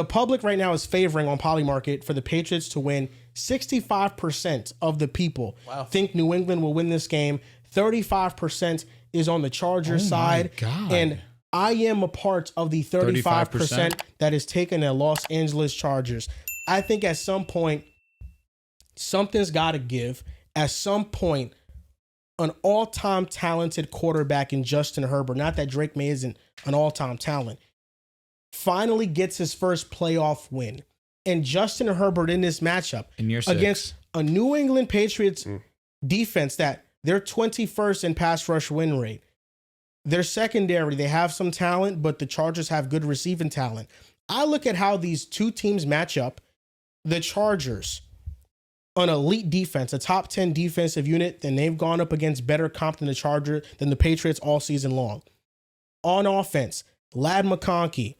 The public right now is favoring on Polymarket for the Patriots to win. 65% of the people think New England will win this game. 35% is on the Chargers side. God. And I am a part of the 35% that is taking the Los Angeles Chargers. I think at some point, something's got to give. At some point, an all-time talented quarterback in Justin Herbert, not that Drake Maye isn't an all-time talent, finally gets his first playoff win. And Justin Herbert in this matchup against a New England Patriots defense that they're 21st in pass rush win rate. Their secondary, they have some talent, but the Chargers have good receiving talent. I look at how these two teams match up. The Chargers, an elite defense, a top 10 defensive unit, and they've gone up against better comp than the Patriots all season long. On offense, Ladd McConkey,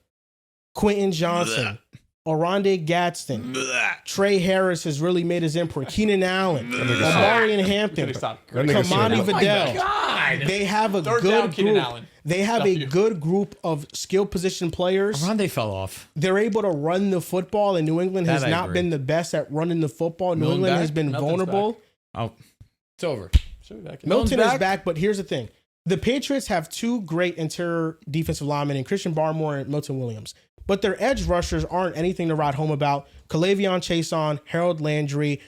Quentin Johnson, Oronde Gadsden, Trey Harris has really made his imprint. Keenan Allen, Omarion Hampton, Kamani Vidal. They have a good group. They have a good group of skill position players. Oronde fell off. They're able to run the football, and New England has not been the best at running the football. New England has been vulnerable. Oh, it's over. Milton is back, but here's the thing. The Patriots have two great interior defensive linemen in Christian Barmore and Milton Williams. But their edge rushers aren't anything to write home about. Kalavion Chason, Harold Landry.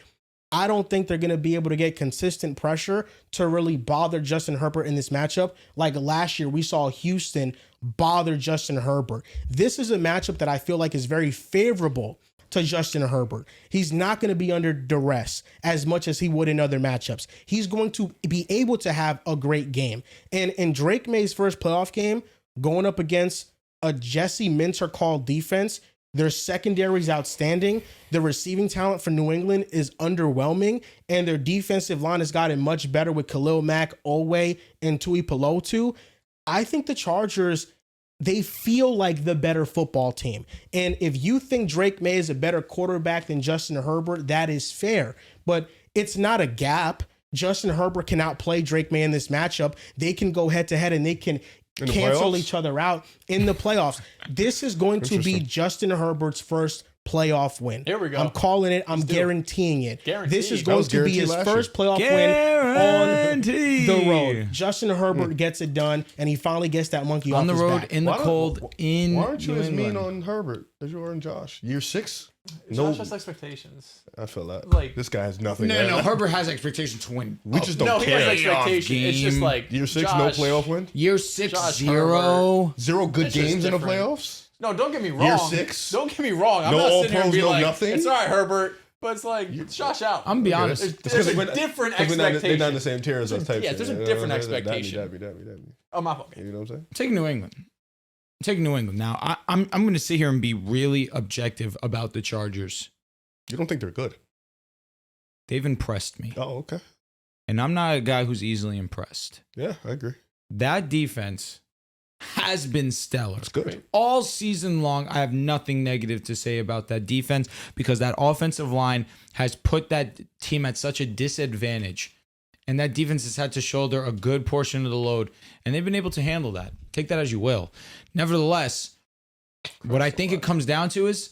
I don't think they're going to be able to get consistent pressure to really bother Justin Herbert in this matchup. Like last year, we saw Houston bother Justin Herbert. This is a matchup that I feel like is very favorable to Justin Herbert. He's not going to be under duress as much as he would in other matchups. He's going to be able to have a great game. And in Drake Maye's first playoff game, going up against a Jesse Minter-called defense, their secondary is outstanding. The receiving talent for New England is underwhelming, and their defensive line has gotten much better with Khalil Mack, Oweh, and Tui Pelotu. I think the Chargers, they feel like the better football team. And if you think Drake Maye is a better quarterback than Justin Herbert, that is fair. But it's not a gap. Justin Herbert can outplay Drake Maye in this matchup. They can go head-to-head, and they can cancel each other out in the playoffs. This is going to be Justin Herbert's first playoff win. Here we go. I'm calling it. I'm guaranteeing it. This is going to be his first playoff win on the road. Justin Herbert gets it done, and he finally gets that monkey on off the his road back. in the cold in Why aren't you New as mean England. on Herbert as you are on Josh? Year 6? Josh has expectations. I feel that. Like, this guy has nothing. No, Herbert has expectations to win. We just don't he care. has expectations. It's just like Year 6, Josh, no playoff win? Year 6, Josh 0. Zero good It's just games in the different. playoffs? No, don't get me wrong. Year 6? Don't get me wrong. I'm No not all sitting here and pros, be no like, nothing? it's all right, Herbert. But it's like, Josh out. I'm gonna be honest. There's a different expectation. They're not in the same tier as us type Yeah, shit. there's a You know different what I'm saying? expectation. Dabby. Oh, my fault. You know what I'm saying? Take New England. Take New England. Now, I'm going to sit here and be really objective about the Chargers. You don't think they're good? They've impressed me. Oh, okay. And I'm not a guy who's easily impressed. Yeah, I agree. That defense has been stellar. It's good. All season long, I have nothing negative to say about that defense because that offensive line has put that team at such a disadvantage. And that defense has had to shoulder a good portion of the load. And they've been able to handle that. Take that as you will. Nevertheless, what I think it comes down to is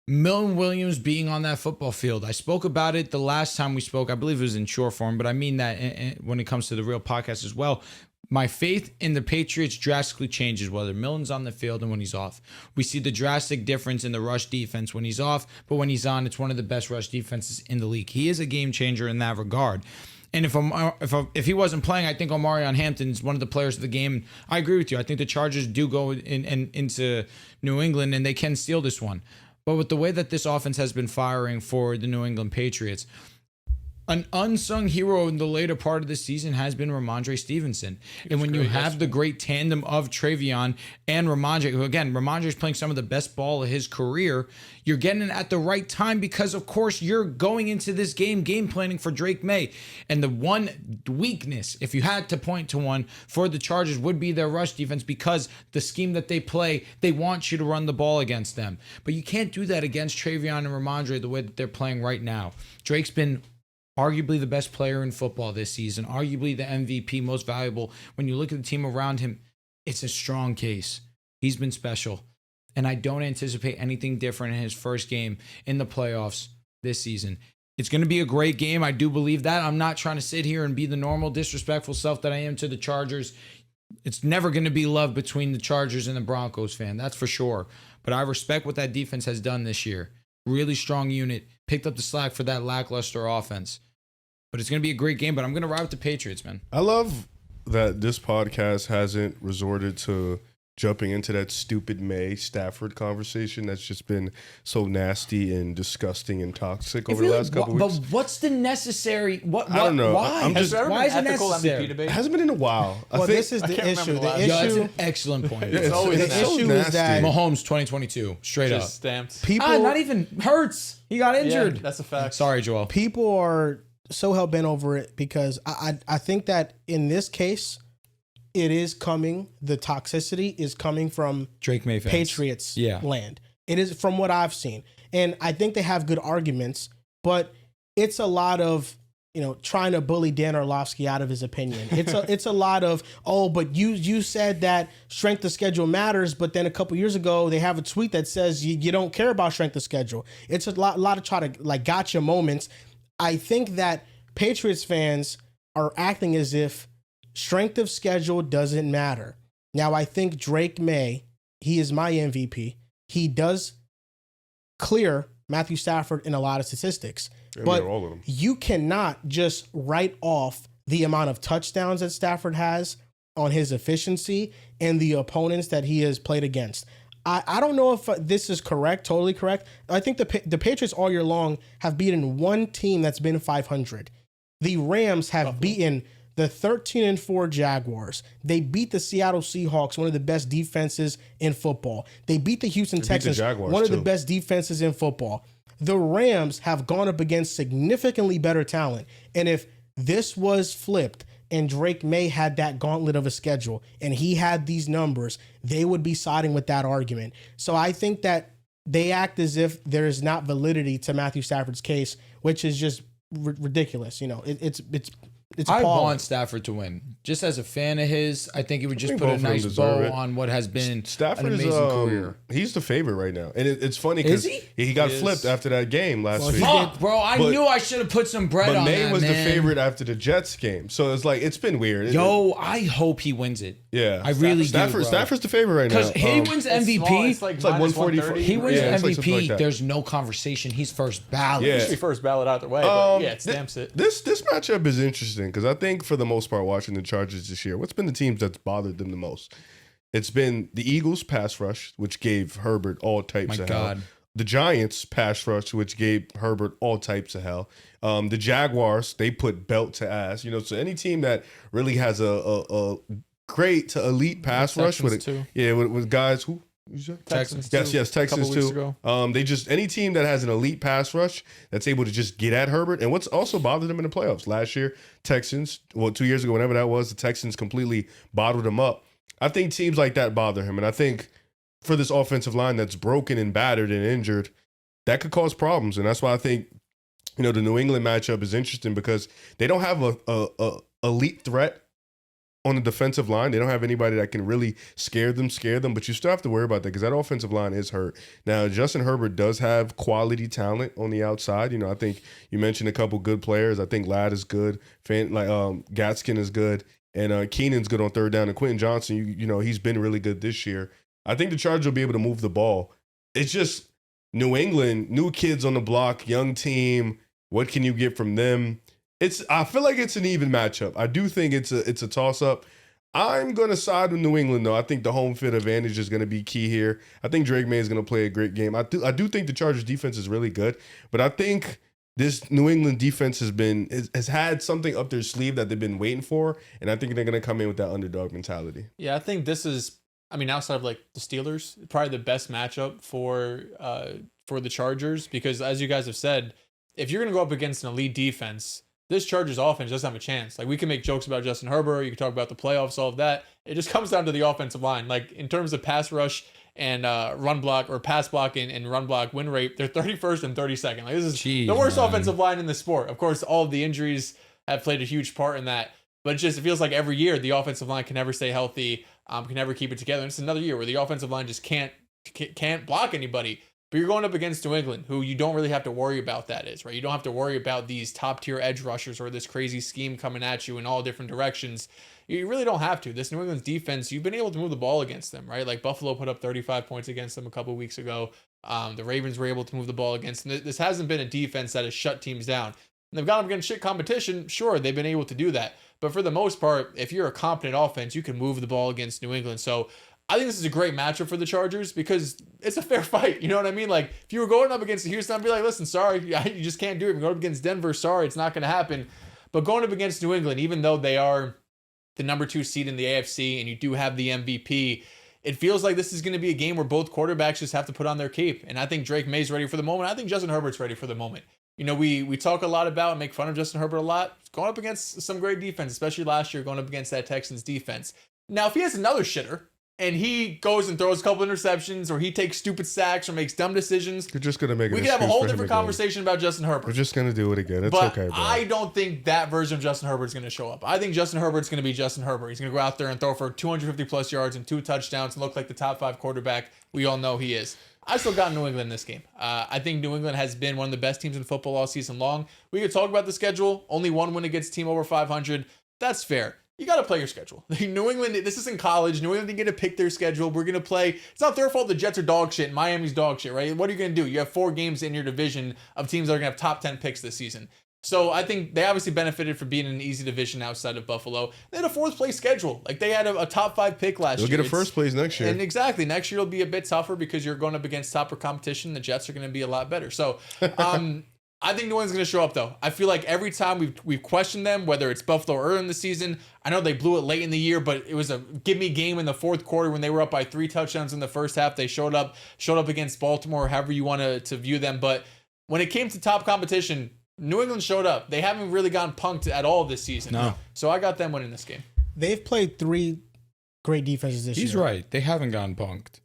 Milton Williams being on that football field. I spoke about it the last time we spoke. I believe it was in short form, but I mean that when it comes to the real podcast as well. My faith in the Patriots drastically changes whether Milton's on the field and when he's off. We see the drastic difference in the rush defense when he's off, but when he's on, it's one of the best rush defenses in the league. He is a game changer in that regard. And if he wasn't playing, I think Omarion Hampton is one of the players of the game. I agree with you. I think the Chargers do go into New England and they can steal this one. But with the way that this offense has been firing for the New England Patriots, an unsung hero in the later part of the season has been Ramondre Stevenson. And when you have the great tandem of Travion and Ramondre, who again, Ramondre is playing some of the best ball of his career, you're getting it at the right time because, of course, you're going into this game planning for Drake Maye. And the one weakness, if you had to point to one for the Chargers, would be their rush defense because the scheme that they play, they want you to run the ball against them. But you can't do that against Travion and Ramondre the way that they're playing right now. Drake's been arguably the best player in football this season, arguably the MVP, most valuable. When you look at the team around him, it's a strong case. He's been special. and I don't anticipate anything different in his first game in the playoffs this season. It's going to be a great game. I do believe that. I'm not trying to sit here and be the normal disrespectful self that I am to the Chargers. It's never going to be love between the Chargers and the Broncos fan. That's for sure. But I respect what that defense has done this year. Really strong unit. Picked up the slack for that lackluster offense. But it's going to be a great game. But I'm going to ride with the Patriots, man. I love that this podcast hasn't resorted to jumping into that stupid May Stafford conversation that's just been so nasty and disgusting and toxic over the last couple weeks. But what's the necessary? What? I don't know. Why? I'm just. Why is it ethical necessary? MVP debate? It hasn't been in a while. Well, this is the issue. The Yo, that's issue, an excellent point. Yeah, it's always so nasty. issue is that nasty. Mahomes 2022, straight up. Just stamped. people, Not even Hurts. He got injured. Yeah, that's a fact. Sorry, Joel. people are so hell bent over it because I think that in this case, it is coming. The toxicity is coming from Drake Maye fans. Patriots Yeah. land. It is from what I've seen. And I think they have good arguments, but it's a lot of, trying to bully Dan Orlovsky out of his opinion. It's a lot of, but you said that strength of schedule matters, but then a couple years ago they have a tweet that says you don't care about strength of schedule. It's a lot of try to gotcha moments. I think that Patriots fans are acting as if strength of schedule doesn't matter. Now, I think Drake Maye, he is my MVP. He does clear Matthew Stafford in a lot of statistics. And But they're all of them. you cannot just write off the amount of touchdowns that Stafford has on his efficiency and the opponents that he has played against. I don't know if this is correct, totally correct. I think the Patriots all year long have beaten one team that's been 500. The Rams have beaten the 13-4 Jaguars. They beat the Seattle Seahawks, one of the best defenses in football. They beat the Houston Texans, Jaguars, one of the too. best defenses in football. The Rams have gone up against significantly better talent. And if this was flipped and Drake Maye had that gauntlet of a schedule and he had these numbers, they would be siding with that argument. So I think that they act as if there is not validity to Matthew Stafford's case, which is just ridiculous. It's I appalling. want Stafford to win. Just as a fan of his, I think it would just think put a both of them nice deserve bow it. on what has been Stafford an is amazing career. he's the favorite right now, and it's funny Is because he? he got He is. flipped after that game last week. Fuck, bro. I But- knew I should have put some bread But on May that, was the man. favorite after the Jets game, so it's like it's been weird. Yo, I hope he wins it. Yeah, I really Stafford, do, bro. Stafford's the favorite right now. Because he wins It's MVP. small, it's like, It's like minus 144. He wins Yeah, it's like MVP. something like that. There's no conversation. He's first ballot. Yeah. Should be first ballot out the way, but yeah, it stamps it. This matchup is interesting because I think for the most part, watching the Chargers this year, what's been the teams that's bothered them the most? It's been the Eagles pass rush, which gave Herbert all types My of God. hell. The Giants pass rush, which gave Herbert all types of hell. The Jaguars, they put belt to ass. So any team that really has a great to elite pass rush with Texans, it, too. with guys who. Texans, Yes, too, Texans a couple weeks too. ago. They just any team that has an elite pass rush that's able to just get at Herbert. And what's also bothered them in the playoffs last year, Texans. Well, 2 years ago, whenever that was, the Texans completely bottled him up. I think teams like that bother him, and I think for this offensive line that's broken and battered and injured, that could cause problems. And that's why I think the New England matchup is interesting because they don't have a elite threat on the defensive line. They don't have anybody that can really scare them, but you still have to worry about that because that offensive line is hurt. Now, Justin Herbert does have quality talent on the outside. I think you mentioned a couple good players. I think Ladd is good. Gatskin is good. And Keenan's good on third down. And Quentin Johnson, he's been really good this year. I think the Chargers will be able to move the ball. It's just New England, new kids on the block, young team. What can you get from them? I feel like it's an even matchup. I do think it's a toss-up. I'm going to side with New England, though. I think the home field advantage is going to be key here. I think Drake Maye is going to play a great game. I do think the Chargers defense is really good, but I think this New England defense has had something up their sleeve that they've been waiting for, and I think they're going to come in with that underdog mentality. Yeah, I think this is, outside of the Steelers, probably the best matchup for the Chargers because, as you guys have said, if you're going to go up against an elite defense, this Chargers offense doesn't have a chance. We can make jokes about Justin Herbert. You can talk about the playoffs, all of that. It just comes down to the offensive line. In terms of pass rush and run block or pass block and run block win rate, they're 31st and 32nd. This is the worst offensive line in the sport. Of course, all of the injuries have played a huge part in that. But it feels like every year the offensive line can never stay healthy, can never keep it together. And it's another year where the offensive line just can't can't block anybody. But you're going up against New England, who you don't really have to worry about right? You don't have to worry about these top tier edge rushers or this crazy scheme coming at you in all different directions. You really don't have to. This New England's defense, you've been able to move the ball against them, right? Like Buffalo put up 35 points against them a couple weeks ago. The Ravens were able to move the ball against them. This hasn't been a defense that has shut teams down. And they've got them against shit competition. Sure, they've been able to do that. But for the most part, if you're a competent offense, you can move the ball against New England. So I think this is a great matchup for the Chargers because it's a fair fight. You know what I mean? Like, if you were going up against Houston, I'd be like, listen, sorry, you just can't do it. If you go up against Denver, sorry, it's not going to happen. But going up against New England, even though they are the number 2 seed in the AFC and you do have the MVP, it feels like this is going to be a game where both quarterbacks just have to put on their cape. And I think Drake Maye's ready for the moment. I think Justin Herbert's ready for the moment. You know, we talk a lot about and make fun of Justin Herbert a lot. Going up against some great defense, especially last year, going up against that Texans defense. Now, if he has another shitter, and he goes and throws a couple interceptions, or he takes stupid sacks, or makes dumb decisions, You're just gonna make it. we could have a whole different conversation about Justin Herbert. We're just gonna do it again. It's but okay, bro. I don't think that version of Justin Herbert's going to show up. I think Justin Herbert's going to be Justin Herbert. He's going to go out there and throw for 250 plus yards and 2 touchdowns and look like the top 5 quarterback we all know he is. I still got New England in this game. I think New England has been one of the best teams in football all season long. We could talk about the schedule. Only one win against a team over 500. That's fair. You got to play your schedule. New England, this isn't college. New England didn't get to pick their schedule. We're going to play. It's not their fault the Jets are dog shit and Miami's dog shit, right? What are you going to do? You have 4 games in your division of teams that are going to have top 10 picks this season. So I think they obviously benefited from being in an easy division outside of Buffalo. They had a 4th place schedule. Like, they had a top 5 pick last year. They'll get a first place next year. And exactly. Next year will be a bit tougher because you're going up against topper competition. The Jets are going to be a lot better. So, I think New England's going to show up, though. I feel like every time we've questioned them, whether it's Buffalo or early in the season, I know they blew it late in the year, but it was a give-me game in the 4th quarter when they were up by 3 touchdowns in the first half. They showed up against Baltimore, however you want to view them. But when it came to top competition, New England showed up. They haven't really gotten punked at all this season. No. So I got them winning this game. They've played 3 great defenses this year. He's right. They haven't gotten punked.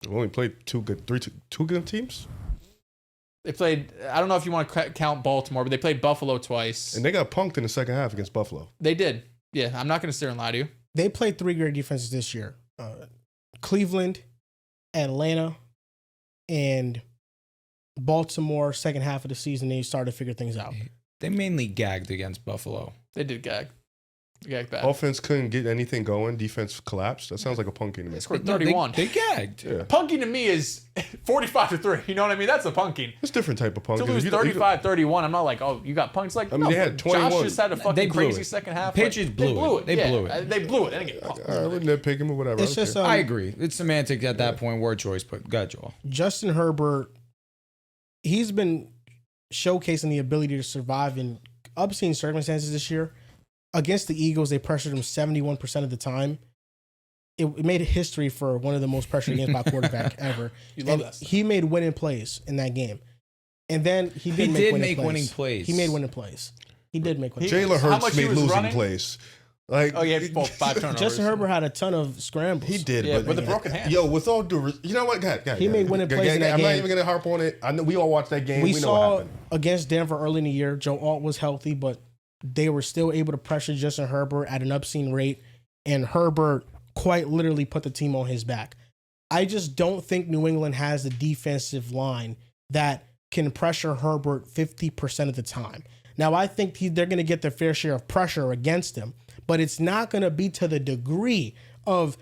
We've only played two good teams. They played, I don't know if you want to count Baltimore, but they played Buffalo twice. And they got punked in the second half against Buffalo. They did. Yeah, I'm not going to sit here and lie to you. They played 3 great defenses this year. Cleveland, Atlanta, and Baltimore. Second half of the season, they started to figure things out. They mainly gagged against Buffalo. They did gag. Gag bad. Offense couldn't get anything going. Defense collapsed. That sounds like a punking to me. They scored No, 31. They gagged. Yeah. Punking to me is 45-3. You know what I mean? That's a punking. It's a different type of To punking. lose 35-31, I'm not like, oh, you got punked. It's like, I mean, no, they had 21. Josh just had a They fucking blew crazy it. second half. Patriots blew it. They Yeah, blew it. They blew it. They didn't get punked. All right, we're nitpicking him or whatever. It's just I agree. It's semantic at that point, word choice, but go ahead, Joel. Justin Herbert, he's been showcasing the ability to survive in obscene circumstances this year. Against the Eagles, they pressured him 71% of the time. It made a history for one of the most pressured games by quarterback ever. You love And that stuff. he made winning plays in that game. And then he did make winning plays. He made winning plays. He did make winning plays. Jalen How much Hurts he made was losing running? plays. Like, Oh, yeah, 5 turnovers. Justin Herbert had a ton of scrambles. he did, Yeah, but with a broken hand. Yo, with all due, you know what? Go ahead. He made winning plays in that I'm not game. even gonna harp on it. I know we all watched that game. We We know what saw happened. against Denver early in the year, Joe Alt was healthy, but they were still able to pressure Justin Herbert at an obscene rate, and Herbert quite literally put the team on his back. I just don't think New England has the defensive line that can pressure Herbert 50% of the time. Now, I think they're going to get their fair share of pressure against him, but it's not going to be to the degree of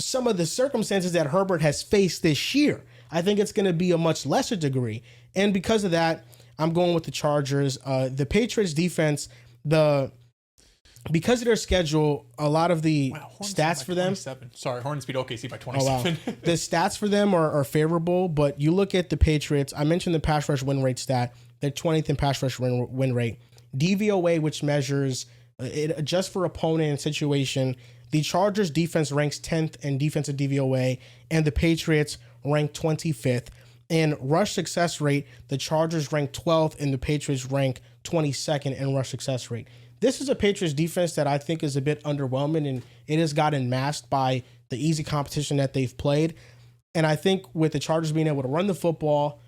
some of the circumstances that Herbert has faced this year. I think it's going to be a much lesser degree. And because of that, I'm going with the Chargers. The Patriots defense, because of their schedule, a lot of the Hornets stats by for them. 27. Sorry, Hornets beat OKC by Oh, wow. 27. The stats for them are favorable, but you look at the Patriots. I mentioned the pass rush win rate stat. They're 20th in pass rush win rate. DVOA, which measures it adjusts for opponent and situation. The Chargers defense ranks 10th in defensive DVOA, and the Patriots rank 25th. In rush success rate, the Chargers rank 12th, and the Patriots rank 22nd in rush success rate. This is a Patriots defense that I think is a bit underwhelming, and it has gotten masked by the easy competition that they've played. And I think with the Chargers being able to run the football,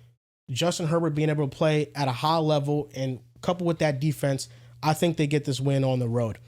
Justin Herbert being able to play at a high level, and coupled with that defense, I think they get this win on the road.